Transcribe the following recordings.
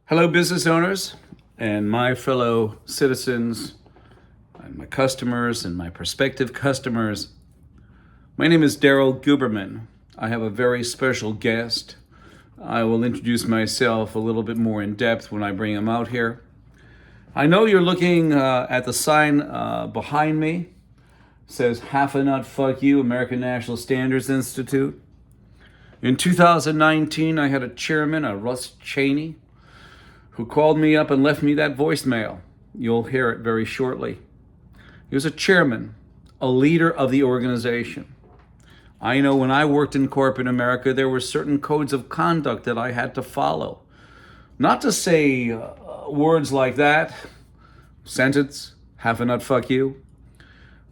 Hello, business owners and my fellow citizens and my customers and my prospective customers. My name is Daryl Guberman. I have a very special guest. I will introduce myself a little bit more in depth when I bring him out here. I know you're looking at the sign behind me. It says, "Half a nut, fuck you, American National Standards Institute." In 2019, I had a chairman, Russ Chaney, who called me up and left me that voicemail. You'll hear it very shortly. He was a chairman, a leader of the organization. I know when I worked in corporate America, there were certain codes of conduct that I had to follow. Not to say words like that, sentence, "half a nut, fuck you,"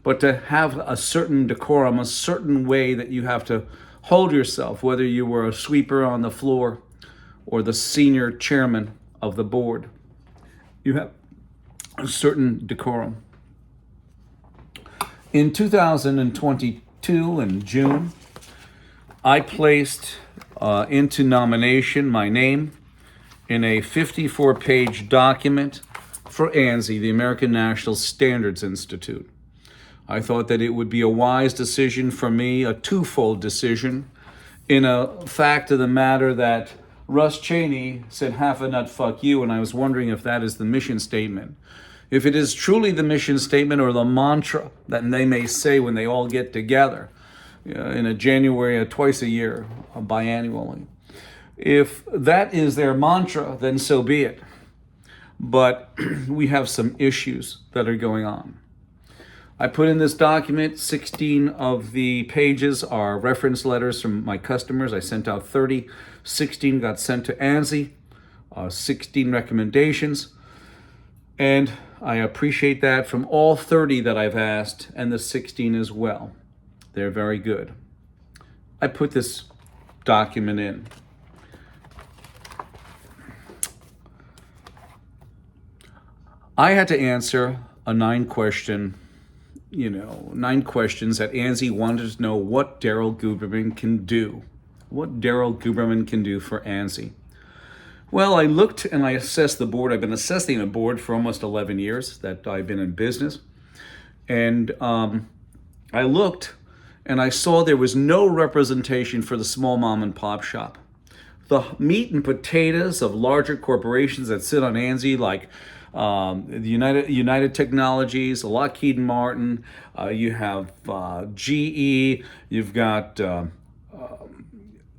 but to have a certain decorum, a certain way that you have to hold yourself, whether you were a sweeper on the floor or the senior chairman of the board. You have a certain decorum. In 2022 in June, I placed into nomination my name in a 54-page document for ANSI, the American National Standards Institute. I thought that it would be a wise decision for me, a twofold decision, in a fact of the matter that Russ Chaney said, "Half a nut, fuck you," and I was wondering if that is the mission statement. If it is truly the mission statement or the mantra that they may say when they all get together in a January, twice a year, biannually. If that is their mantra, then so be it. But we have some issues that are going on. I put in this document, 16 of the pages are reference letters from my customers. I sent out 30, 16 got sent to ANSI, 16 recommendations. And I appreciate that from all 30 that I've asked and the 16 as well. They're very good. I put this document in. I had to answer a 9 questions that ANSI wanted to know what Daryl Guberman can do. What Daryl Guberman can do for ANSI. Well, I looked and I assessed the board. I've been assessing the board for almost 11 years that I've been in business. And I looked and I saw there was no representation for the small mom and pop shop. The meat and potatoes of larger corporations that sit on ANSI, like the United Technologies, Lockheed Martin, you have GE, you've got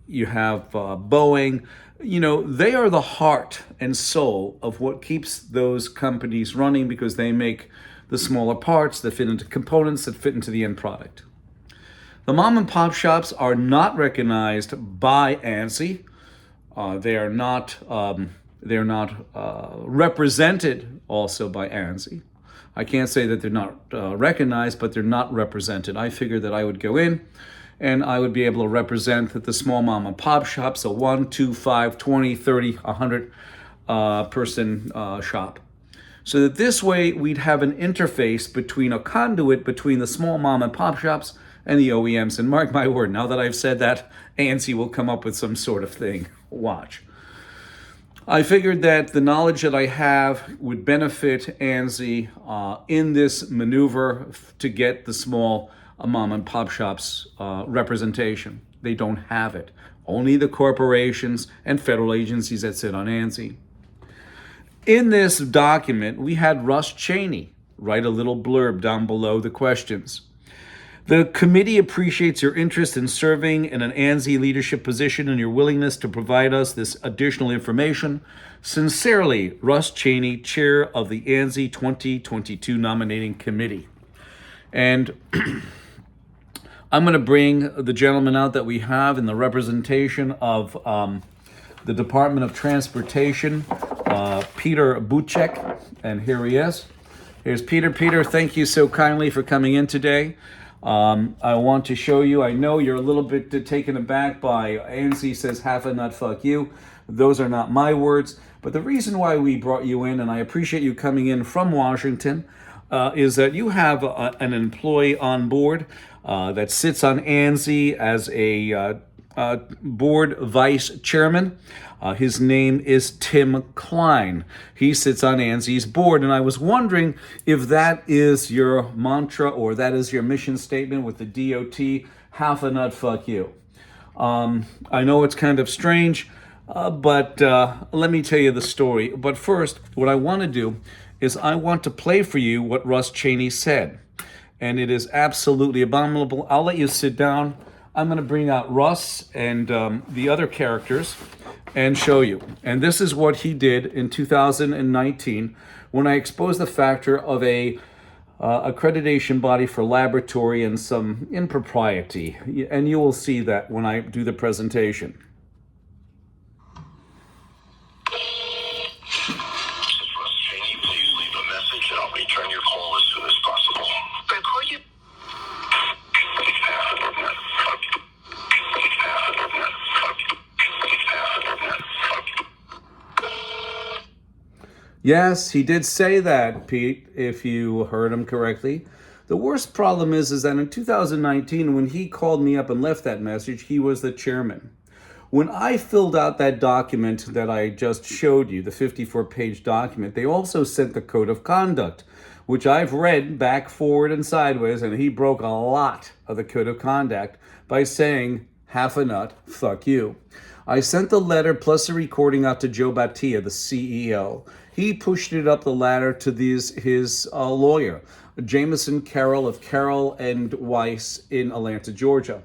Boeing. They are the heart and soul of what keeps those companies running, because they make the smaller parts that fit into components that fit into the end product. The mom and pop shops are not recognized by ANSI. They're not represented also by ANSI. I can't say that they're not recognized, but they're not represented. I figured that I would go in and I would be able to represent that the small mom and pop shops, a 1, 2, 5, 20, 30, 100 person shop. So that this way we'd have an interface between a conduit between the small mom and pop shops and the OEMs. And mark my word, now that I've said that, ANSI will come up with some sort of thing. Watch. I figured that the knowledge that I have would benefit ANSI in this maneuver to get the small mom and pop shops representation. They don't have it. Only the corporations and federal agencies that sit on ANSI. In this document, we had Russ Chaney write a little blurb down below the questions. The committee appreciates your interest in serving in an ANSI leadership position and your willingness to provide us this additional information. Sincerely, Russ Chaney, Chair of the ANSI 2022 Nominating Committee. And I'm going to bring the gentleman out that we have in the representation of the Department of Transportation, Peter Buttigieg, and here he is. Here's Peter. Peter, thank you so kindly for coming in today. I want to show you, I know you're a little bit taken aback by ANSI says "half a nut, fuck you." Those are not my words, but the reason why we brought you in, and I appreciate you coming in from Washington, is that you have an employee on board that sits on ANSI as a board vice chairman. His name is Tim Klein. He sits on ANSI's board, and I was wondering if that is your mantra or that is your mission statement with the DOT, half a nut, fuck you. I know it's kind of strange, but let me tell you the story. But first, what I want to do is I want to play for you what Russ Chaney said. And it is absolutely abominable. I'll let you sit down. I'm going to bring out Russ and the other characters and show you. And this is what he did in 2019 when I exposed the factor of a accreditation body for laboratory and some impropriety. And you will see that when I do the presentation. This is Russ Chaney. Please leave a message and I'll return your call as soon as possible. Record you. Yes, he did say that, Pete, if you heard him correctly. The worst problem is that in 2019, when he called me up and left that message, he was the chairman. When I filled out that document that I just showed you, the 54-page document, they also sent the code of conduct, which I've read back, forward, and sideways, and he broke a lot of the code of conduct by saying, half a nut, fuck you. I sent the letter plus a recording out to Joe Battia, the CEO. He pushed it up the ladder to his lawyer, Jameson Carroll of Carroll and Weiss in Atlanta, Georgia.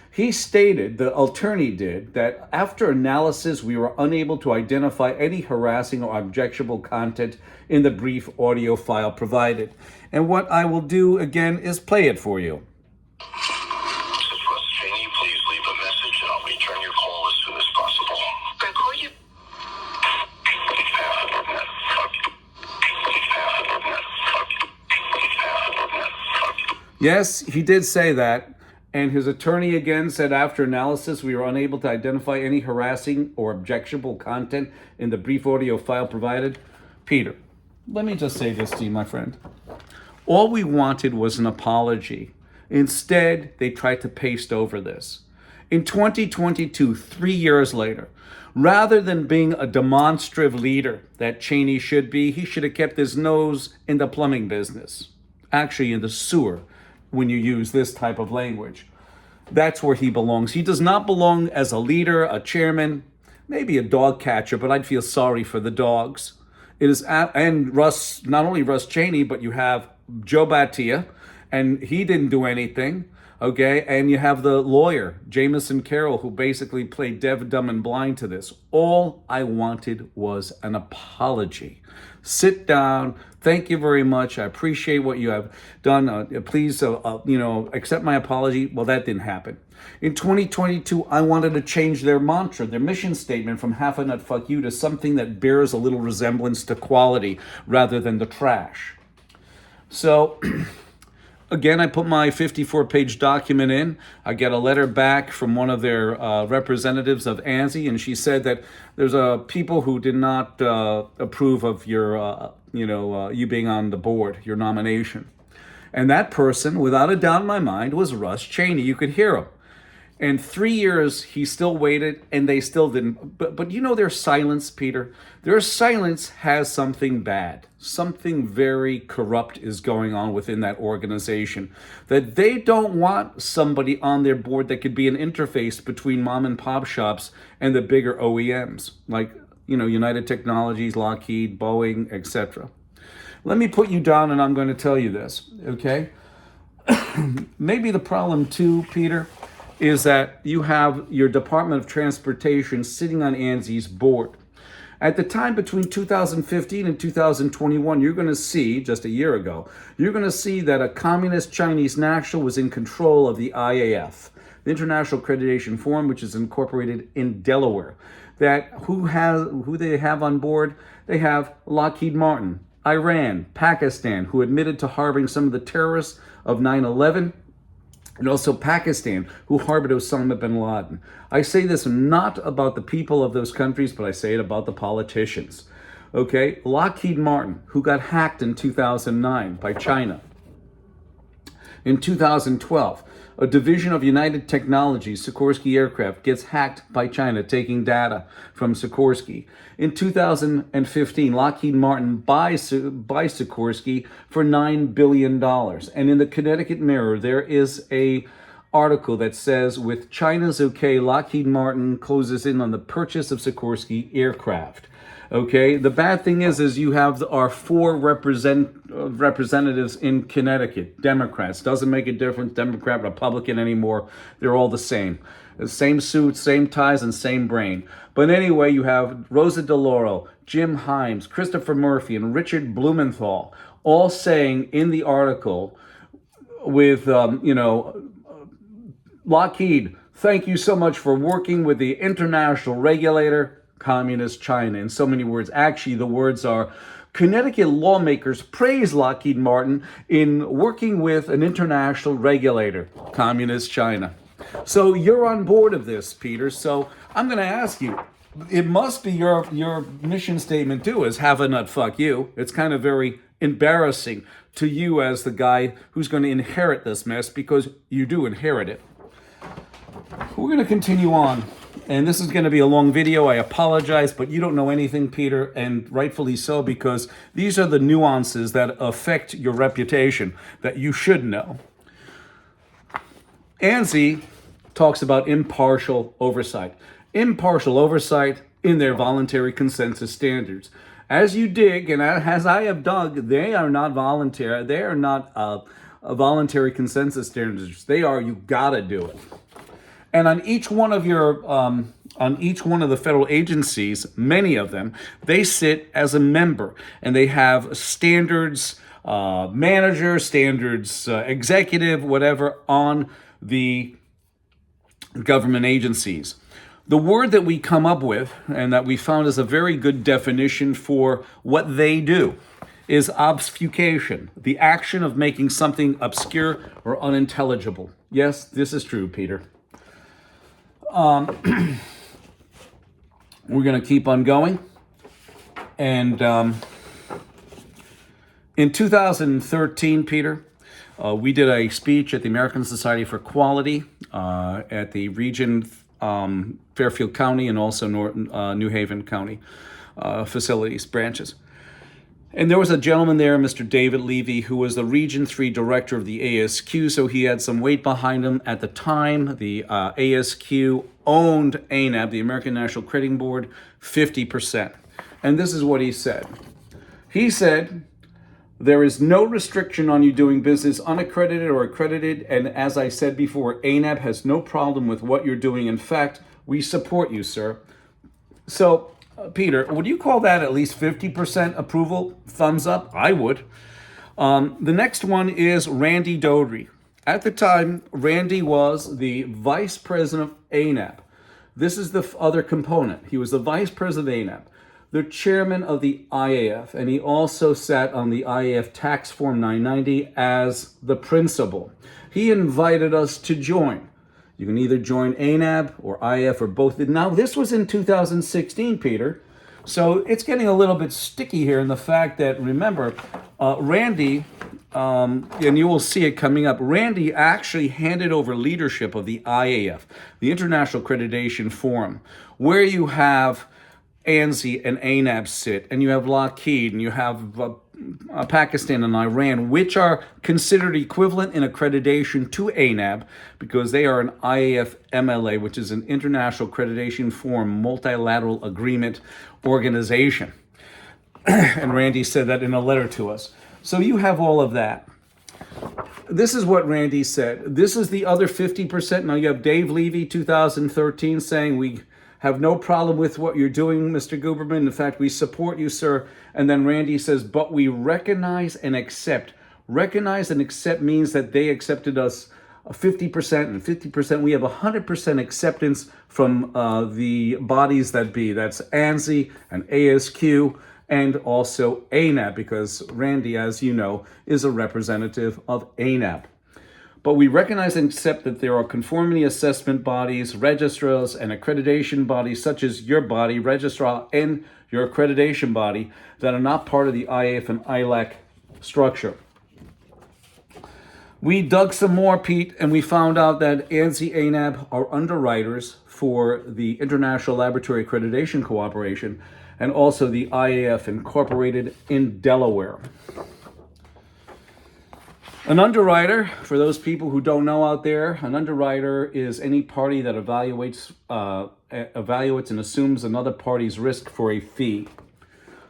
He stated, the attorney did, that after analysis, we were unable to identify any harassing or objectionable content in the brief audio file provided. And what I will do again is play it for you. This is Russ Chaney. Please leave a message and I'll return your call as soon as possible. Record you. Yes, he did say that. And his attorney again said, after analysis, we were unable to identify any harassing or objectionable content in the brief audio file provided. Peter, let me just say this to you, my friend. All we wanted was an apology. Instead, they tried to paste over this. In 2022, 3 years later, rather than being a demonstrative leader that Chaney should be, he should have kept his nose in the plumbing business. Actually, in the sewer, when you use this type of language. That's where he belongs. He does not belong as a leader, a chairman, maybe a dog catcher, but I'd feel sorry for the dogs. It is, and Russ, not only Russ Chaney, but you have Joe Battia, and he didn't do anything, okay? And you have the lawyer, Jameson Carroll, who basically played deaf, dumb, and blind to this. All I wanted was an apology. Sit down. Thank you very much. I appreciate what you have done. Please, accept my apology. Well, that didn't happen. In 2022, I wanted to change their mantra, their mission statement from half a nut fuck you to something that bears a little resemblance to quality rather than the trash. So, again, I put my 54-page document in. I get a letter back from one of their representatives of ANSI, and she said that there's people who did not approve of your, you being on the board, your nomination. And that person, without a doubt in my mind, was Russ Chaney. You could hear him. And 3 years, he still waited, and they still didn't. But you know their silence, Peter? Their silence has something bad. Something very corrupt is going on within that organization. That they don't want somebody on their board that could be an interface between mom and pop shops and the bigger OEMs, like, United Technologies, Lockheed, Boeing, etc. Let me put you down, and I'm going to tell you this, okay? Maybe the problem, too, Peter, is that you have your Department of Transportation sitting on ANSI's board. At the time between 2015 and 2021, you're going to see, just a year ago, you're going to see that a communist Chinese national was in control of the IAF, the International Accreditation Forum, which is incorporated in Delaware. That who they have on board? They have Lockheed Martin, Iran, Pakistan, who admitted to harboring some of the terrorists of 9/11, and also Pakistan, who harbored Osama bin Laden. I say this not about the people of those countries, but I say it about the politicians. Okay, Lockheed Martin, who got hacked in 2009 by China. In 2012, A division of United Technologies, Sikorsky Aircraft, gets hacked by China, taking data from Sikorsky. In 2015, Lockheed Martin buys Sikorsky for $9 billion. And in the Connecticut Mirror, there is a article that says, with China's okay, Lockheed Martin closes in on the purchase of Sikorsky aircraft. Okay, the bad thing is you have our four representatives in Connecticut, Democrats. Doesn't make a difference, Democrat, Republican anymore. They're all the same. The same suits, same ties, and same brain. But anyway, you have Rosa DeLauro, Jim Himes, Christopher Murphy, and Richard Blumenthal all saying in the article with, Lockheed, thank you so much for working with the international regulator, Communist China. In so many words, actually, the words are, Connecticut lawmakers praise Lockheed Martin in working with an international regulator, Communist China. So you're on board of this, Peter. So I'm going to ask you, it must be your mission statement too, is have a nut fuck you. It's kind of very embarrassing to you as the guy who's going to inherit this mess, because you do inherit it. We're going to continue on, and this is going to be a long video. I apologize, but you don't know anything, Peter, and rightfully so, because these are the nuances that affect your reputation that you should know. ANSI talks about impartial oversight. Impartial oversight in their voluntary consensus standards. As you dig, and as I have dug, they are not voluntary. They are not a voluntary consensus standards. They are, you gotta do it. And on each one of the federal agencies, many of them, they sit as a member, and they have standards manager, standards executive, whatever, on the government agencies. The word that we come up with, and that we found is a very good definition for what they do, is obfuscation, the action of making something obscure or unintelligible. Yes, this is true, Peter. We're going to keep on going. And in 2013, Peter, we did a speech at the American Society for Quality at the region Fairfield County and also New Haven County facilities, branches. And there was a gentleman there, Mr. David Levy, who was the Region 3 director of the ASQ, so he had some weight behind him. At the time, the ASQ owned ANAB, the American National Crediting Board, 50%. And this is what he said. He said, there is no restriction on you doing business unaccredited or accredited, and as I said before, ANAB has no problem with what you're doing. In fact, we support you, sir. So, Peter, would you call that at least 50% approval? Thumbs up? I would. The next one is Randy Dodry. At the time, Randy was the vice president of ANAB. This is the other component. He was the vice president of ANAB, the chairman of the IAF, and he also sat on the IAF Tax Form 990 as the principal. He invited us to join. You can either join ANAB or IAF or both. Now, this was in 2016, Peter. So it's getting a little bit sticky here in the fact that, remember, Randy, and you will see it coming up, Randy actually handed over leadership of the IAF, the International Accreditation Forum, where you have ANSI and ANAB sit, and you have Lockheed, and you have Pakistan and Iran, which are considered equivalent in accreditation to ANAB because they are an IAF MLA, which is an International Accreditation Forum multilateral agreement organization. And Randy said that in a letter to us. So you have all of that. This is what Randy said. This is the other 50%. Now you have Dave Levy, 2013, saying we have no problem with what you're doing, Mr. Guberman. In fact, we support you, sir. And then Randy says, but we recognize and accept. Recognize and accept means that they accepted us 50% and 50%. We have 100% acceptance from the bodies that be. That's ANSI and ASQ and also ANAB, because Randy, as you know, is a representative of ANAB. But we recognize and accept that there are conformity assessment bodies, registrars, and accreditation bodies, such as your body, registrar, and your accreditation body, that are not part of the IAF and ILAC structure. We dug some more, Pete, and we found out that ANSI-ANAB are underwriters for the International Laboratory Accreditation Cooperation and also the IAF Incorporated in Delaware. An underwriter, for those people who don't know out there, an underwriter is any party that evaluates and assumes another party's risk for a fee.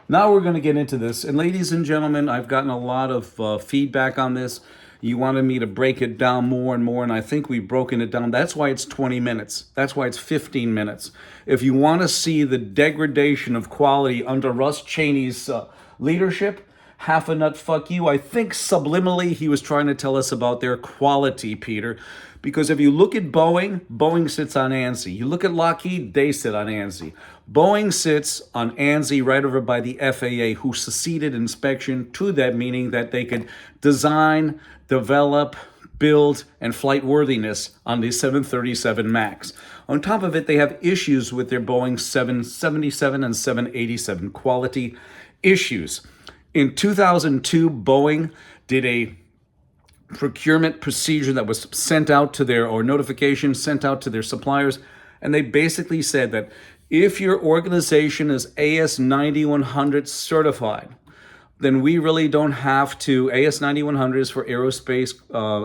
Now we're going to get into this. And ladies and gentlemen, I've gotten a lot of feedback on this. You wanted me to break it down more and more, and I think we've broken it down. That's why it's 20 minutes. That's why it's 15 minutes. If you want to see the degradation of quality under Russ Chaney's leadership, half a nut fuck you. I think subliminally he was trying to tell us about their quality, Peter. Because if you look at Boeing, Boeing sits on ANSI. You look at Lockheed, they sit on ANSI. Boeing sits on ANSI right over by the FAA, who seceded inspection to that, meaning that they could design, develop, build, and flight worthiness on the 737 MAX. On top of it, they have issues with their Boeing 777 and 787 quality issues. In 2002, Boeing did a procurement procedure that was sent out to their, or notification sent out to their suppliers, and they basically said that if your organization is AS9100 certified, then we really don't have to. AS9100 is for aerospace.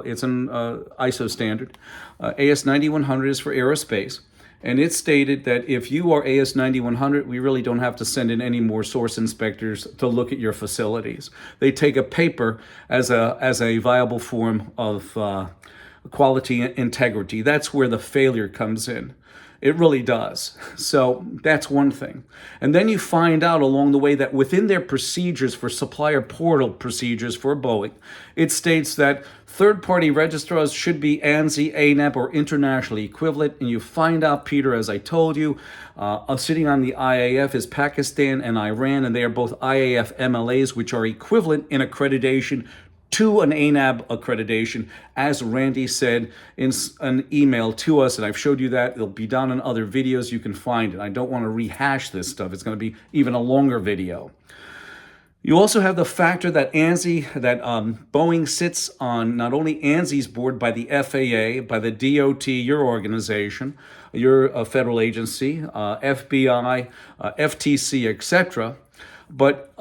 It's an ISO standard. AS9100 is for aerospace. And it stated that if you are AS9100, we really don't have to send in any more source inspectors to look at your facilities. They take a paper as a viable form of quality integrity. That's where the failure comes in. It really does. So that's one thing. And then you find out along the way that within their procedures for supplier portal procedures for Boeing, it states that third-party registrars should be ANSI, ANAB, or internationally equivalent. And you find out, Peter, as I told you, sitting on the IAF is Pakistan and Iran, and they are both IAF MLAs, which are equivalent in accreditation to an ANAB accreditation, as Randy said in an email to us, and I've showed you that. It'll be down in other videos. You can find it. I don't want to rehash this stuff. It's going to be even a longer video. You also have the factor that Boeing sits on not only ANSI's board by the FAA, by the DOT, your organization, your federal agency, FBI, FTC, etc., but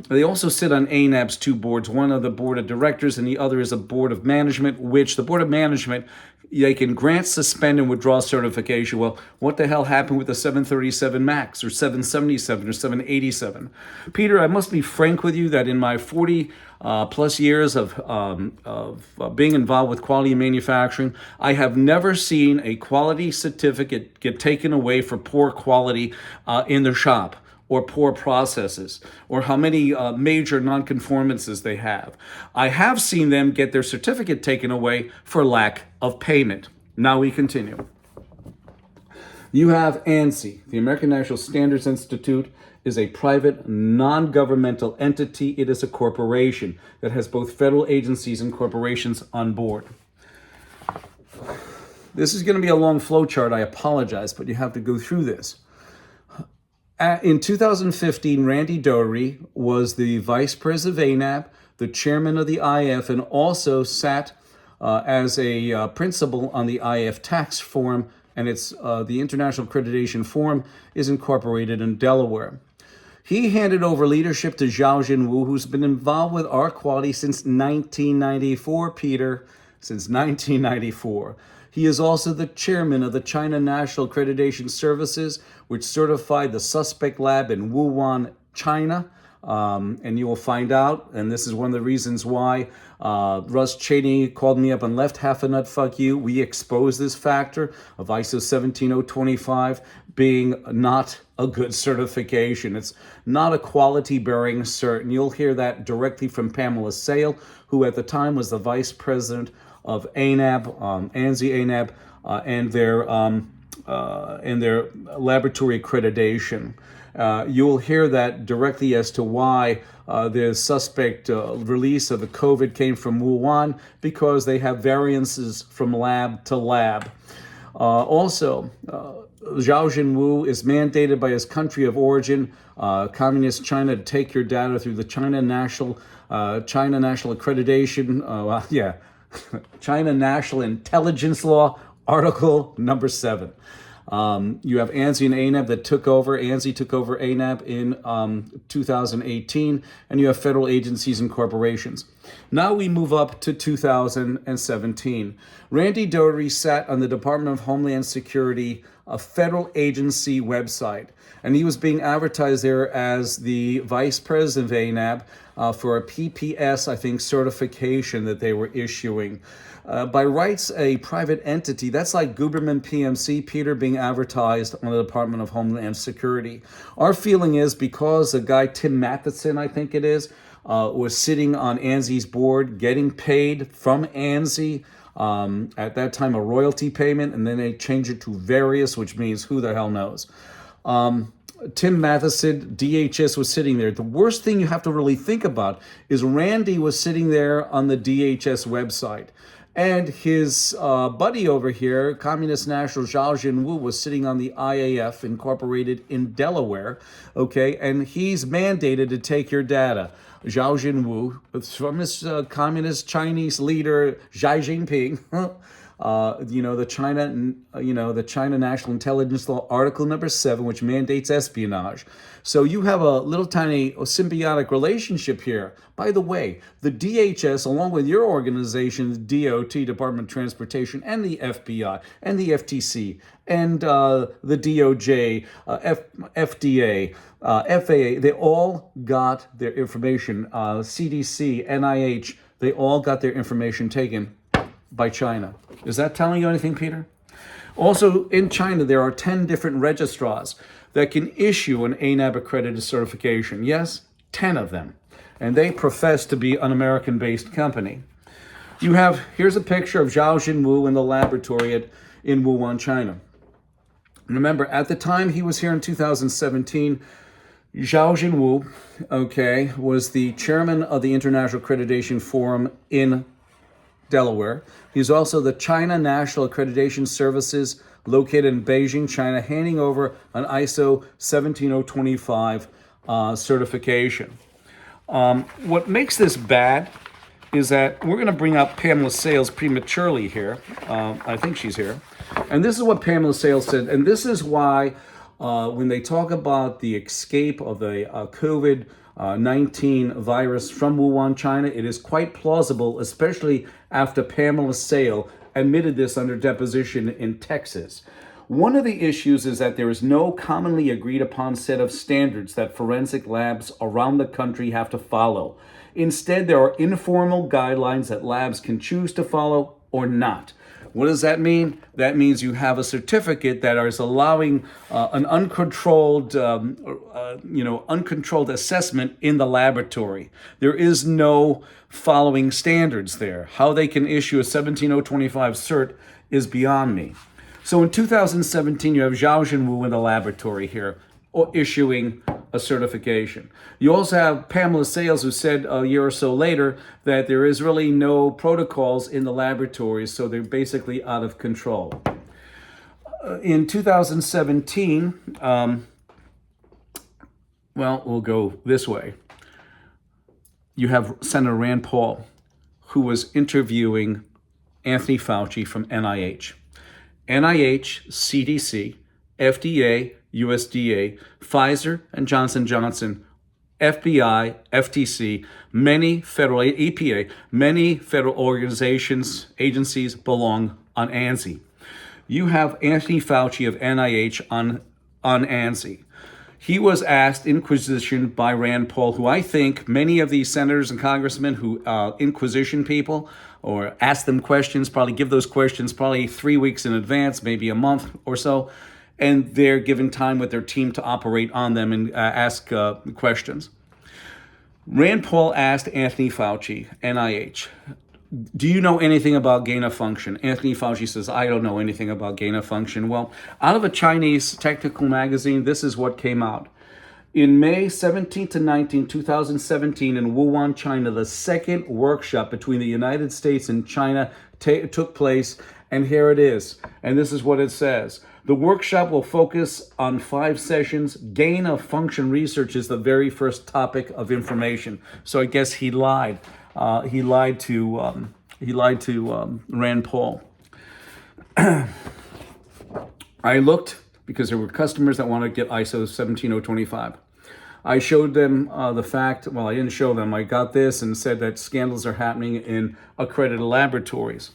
they also sit on ANAB's two boards, one of the board of directors and the other is a board of management, which the board of management, they can grant, suspend, and withdraw certification. Well, what the hell happened with the 737 MAX or 777 or 787? Peter, I must be frank with you that in my 40 plus years of being involved with quality manufacturing, I have never seen a quality certificate get taken away for poor quality in the shop, or poor processes, or how many major nonconformances they have. I have seen them get their certificate taken away for lack of payment. Now we continue. You have ANSI, the American National Standards Institute, is a private, non-governmental entity. It is a corporation that has both federal agencies and corporations on board. This is going to be a long flow chart. I apologize, but you have to go through this. In 2015, Randy Doherty was the vice president of ANAB, the chairman of the IF, and also sat as a principal on the IF tax form, and it's the International Accreditation Form is incorporated in Delaware. He handed over leadership to Zhao Jinwu, who's been involved with our quality since 1994, Peter, since 1994. He is also the chairman of the China National Accreditation Services, which certified the suspect lab in Wuhan, China. And you will find out, and this is one of the reasons why Russ Chaney called me up and left half a nut fuck you. We exposed this factor of ISO 17025 being not a good certification. It's not a quality-bearing cert. And you'll hear that directly from Pamela Sale, who at the time was the vice president of ANAB, ANSI-ANAB, and their laboratory accreditation. You'll hear that directly as to why the suspect release of the COVID came from Wuhan, because they have variances from lab to lab. Also, Zhao Jinwu is mandated by his country of origin, Communist China, to take your data through the China National Accreditation. China National Intelligence Law, Article number 7. You have ANSI and ANAB that took over. ANSI took over ANAB in 2018, and you have federal agencies and corporations. Now we move up to 2017. Randy Doherty sat on the Department of Homeland Security, a federal agency website, and he was being advertised there as the vice president of ANAB for a PPS, I think, certification that they were issuing. By rights, a private entity. That's like Guberman-PMC, Peter, being advertised on the Department of Homeland Security. Our feeling is because a guy, Tim Matheson, I think it is, was sitting on ANSI's board, getting paid from ANSI, at that time a royalty payment, and then they changed it to various, which means who the hell knows. Tim Matheson, DHS, was sitting there. The worst thing you have to really think about is Randy was sitting there on the DHS website. And his buddy over here, Communist National Zhao Jinwu, was sitting on the IAF Incorporated in Delaware, okay? And he's mandated to take your data. Zhao Jinwu, from his communist Chinese leader, Xi Jinping, the China National Intelligence Law, Article number 7, which mandates espionage. So you have a little tiny symbiotic relationship here. By the way, the DHS, along with your organization, the DOT, Department of Transportation, and the FBI, and the FTC, and the DOJ, FDA, FAA, they all got their information, CDC, NIH, they all got their information taken by China. Is that telling you anything, Peter? Also, in China, there are 10 different registrars that can issue an ANAB accredited certification. Yes, 10 of them. And they profess to be an American-based company. Here's a picture of Zhao Jinwu in the laboratory in Wuhan, China. Remember, at the time he was here in 2017, Zhao Jinwu, okay, was the chairman of the International Accreditation Forum in Delaware. He's also the China National Accreditation Services located in Beijing, China, handing over an ISO 17025 certification. What makes this bad is that we're going to bring up Pamela Sales prematurely here. I think she's here. And this is what Pamela Sales said. And this is why when they talk about the escape of the COVID-19 virus from Wuhan, China, it is quite plausible, especially after Pamela Sale admitted this under deposition in Texas. One of the issues is that there is no commonly agreed upon set of standards that forensic labs around the country have to follow. Instead, there are informal guidelines that labs can choose to follow or not. What does that mean? That means you have a certificate that is allowing an uncontrolled assessment in the laboratory. There is no following standards there. How they can issue a 17025 cert is beyond me. So in 2017, you have Zhao Jinwu in the laboratory here, issuing a certification. You also have Pamela Sales, who said a year or so later that there is really no protocols in the laboratories, so they're basically out of control. In 2017, we'll go this way. You have Senator Rand Paul, who was interviewing Anthony Fauci from NIH. NIH, CDC, FDA, USDA, Pfizer, and Johnson & Johnson, FBI, FTC, many federal, EPA, many federal organizations, agencies belong on ANSI. You have Anthony Fauci of NIH on ANSI. He was asked inquisition by Rand Paul, who I think many of these senators and congressmen who inquisition people or ask them questions, probably give those questions probably 3 weeks in advance, maybe a month or so, and they're given time with their team to operate on them and ask questions. Rand Paul asked Anthony Fauci, NIH, do you know anything about gain of function? Anthony Fauci says, I don't know anything about gain of function. Well, out of a Chinese technical magazine, this is what came out. In May 17 to 19, 2017, in Wuhan, China, the second workshop between the United States and China took place, and here it is. And this is what it says. The workshop will focus on 5 sessions. Gain of function research is the very first topic of information. So I guess he lied. He lied to He lied to Rand Paul. I looked because there were customers that wanted to get ISO 17025. I showed them the fact, well, I didn't show them, I got this and said that scandals are happening in accredited laboratories.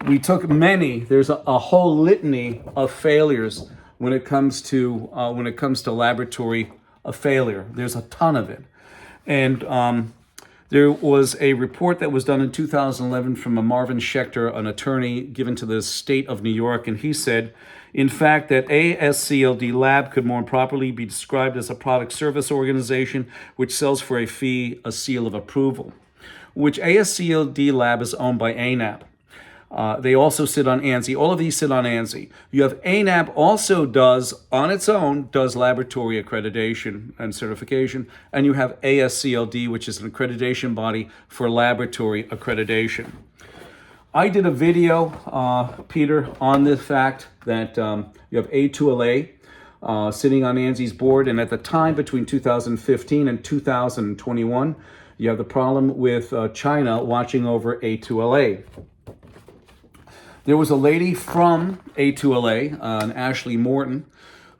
We took many, there's a whole litany of failures when it comes to laboratory failure. There's a ton of it. And there was a report that was done in 2011 from a Marvin Schechter, an attorney given to the state of New York, and he said, in fact, that ASCLD Lab could more properly be described as a product service organization which sells for a fee a seal of approval, which ASCLD Lab is owned by ANAB. They also sit on ANSI. All of these sit on ANSI. You have ANAB also does, on its own, does laboratory accreditation and certification. And you have ASCLD, which is an accreditation body for laboratory accreditation. I did a video, Peter, on the fact that you have A2LA sitting on ANSI's board. And at the time, between 2015 and 2021, you have the problem with China watching over A2LA. There was a lady from A2LA, Ashley Morton,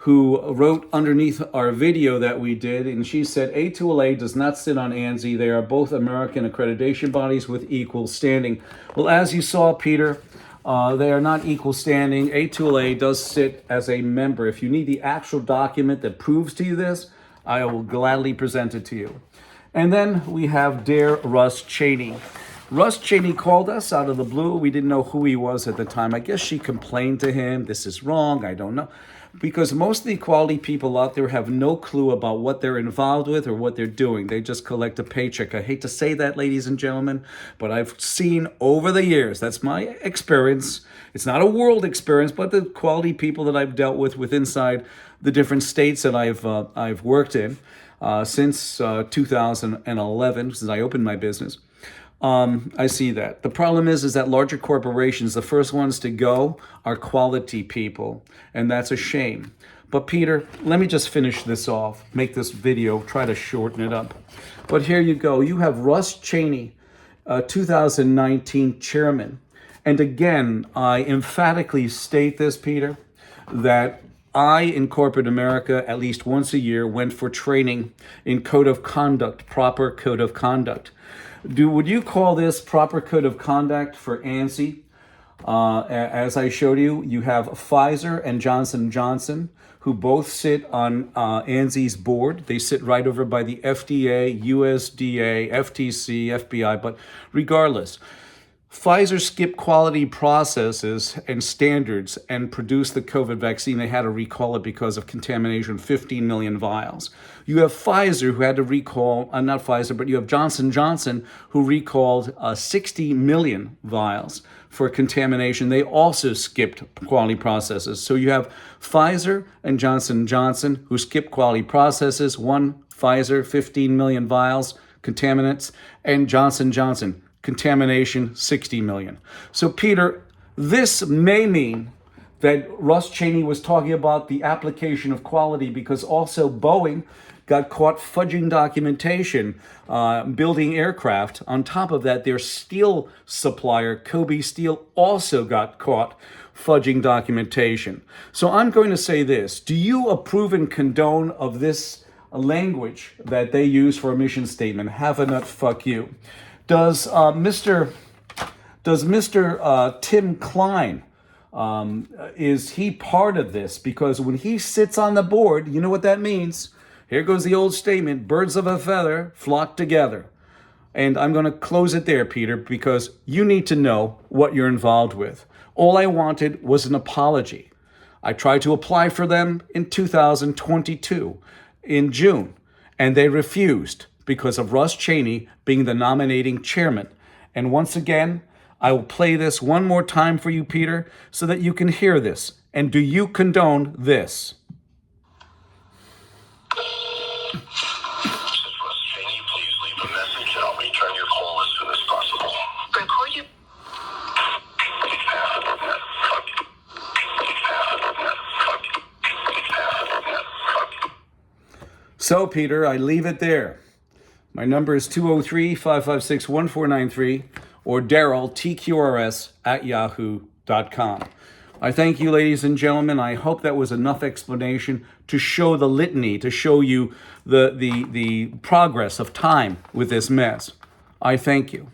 who wrote underneath our video that we did, and she said, A2LA does not sit on ANSI. They are both American accreditation bodies with equal standing. Well, as you saw, Peter, they are not equal standing. A2LA does sit as a member. If you need the actual document that proves to you this, I will gladly present it to you. And then we have Russ Chaney. Russ Chaney called us out of the blue. We didn't know who he was at the time. I guess she complained to him. This is wrong. I don't know. Because most of the equality people out there have no clue about what they're involved with or what they're doing. They just collect a paycheck. I hate to say that, ladies and gentlemen, but I've seen over the years, that's my experience. It's not a world experience, but the quality people that I've dealt with inside the different states that I've worked in since 2011, since I opened my business. I see that. The problem is that larger corporations, the first ones to go are quality people, and that's a shame. But Peter, let me just finish this off, make this video, try to shorten it up. But here you go. You have Russ Chaney, 2019 chairman. And again, I emphatically state this, Peter, that I, in corporate America, at least once a year, went for training in code of conduct, proper code of conduct. Would you call this proper code of conduct for ANSI? As I showed you, you have Pfizer and Johnson & Johnson, who both sit on ANSI's board. They sit right over by the FDA, USDA, FTC, FBI, but regardless, Pfizer skipped quality processes and standards and produced the COVID vaccine. They had to recall it because of contamination, 15 million vials. You have Pfizer who had to recall, not Pfizer, but you have Johnson & Johnson who recalled 60 million vials for contamination. They also skipped quality processes. So you have Pfizer and Johnson & Johnson who skipped quality processes. One, Pfizer, 15 million vials, contaminants, and Johnson & Johnson, contamination, 60 million. So Peter, this may mean that Russ Chaney was talking about the application of quality because also Boeing got caught fudging documentation, building aircraft. On top of that, their steel supplier, Kobe Steel, also got caught fudging documentation. So I'm going to say this. Do you approve and condone of this language that they use for a mission statement? Have a nut, fuck you. Does Mr. Tim Klein, is he part of this? Because when he sits on the board, you know what that means. Here goes the old statement, birds of a feather flock together. And I'm going to close it there, Peter, because you need to know what you're involved with. All I wanted was an apology. I tried to apply for them in 2022, in June, and they refused because of Russ Chaney being the nominating chairman. And once again, I will play this one more time for you, Peter, so that you can hear this. And do you condone this? Russ Chaney, please leave a message and I'll return your call as soon as possible. Record your... So, Peter, I leave it there. My number is 203-556-1493, or Daryl, TQRS@yahoo.com. I thank you, ladies and gentlemen. I hope that was enough explanation to show the litany, to show you the progress of time with this mess. I thank you.